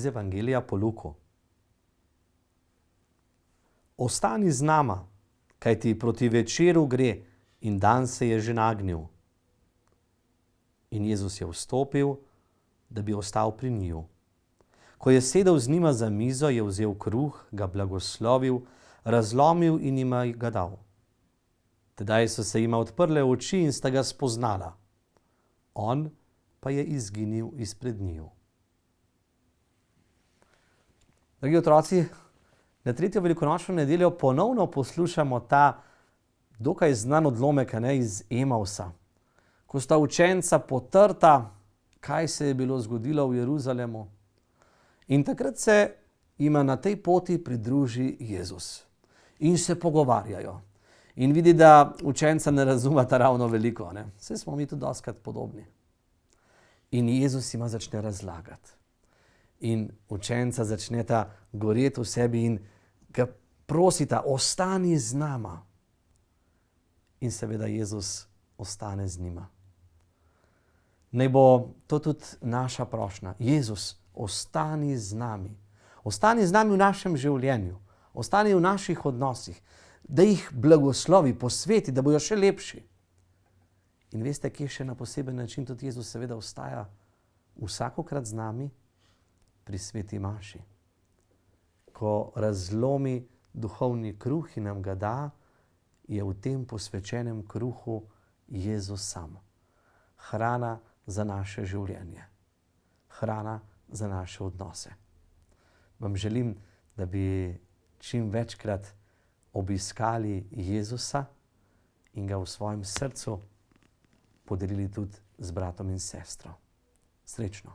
Evangelija po Luku. Ostani z nama, kajti proti večeru gre in dan se je že nagnil. In Jezus je vstopil, da bi ostal pri njiju. Ko je sedel z njima za mizo, je vzel kruh, ga blagoslovil, razlomil in jima ga dal. Tedaj so se jima odprle oči in sta ga spoznala. On pa je izginil izpred njiju. Dragi otroci, na tretjo velikonočno nedeljo ponovno poslušamo ta dokaj znan odlomek iz Emausa, ko sta učenca potrta, kaj se je bilo zgodilo v Jeruzalemu. In takrat se jima na tej poti pridruži Jezus. In se pogovarjajo. In vidi, da učenca ne razumeta ravno veliko. Saj smo mi tudi dostikrat podobni. In Jezus jima začne razlagati. In učenca začneta goreti v sebi in ga prosita, ostani z nama. In seveda Jezus ostane z njima. Naj bo to tudi naša prošnja. Jezus, ostani z nami. Ostani z nami v našem življenju. Ostani v naših odnosih. Da jih blagoslovi, posveti, da bojo še lepši. In veste, kje še na poseben način tudi Jezus seveda ostaja vsakokrat z nami? Pri sveti maši. Ko razlomi duhovni kruh in nam ga da, je v tem posvečenem kruhu Jezus sam. Hrana za naše življenje. Hrana za naše odnose. Vam želim, da bi čim večkrat obiskali Jezusa in ga v svojem srcu podelili tudi z bratom in sestro. Srečno!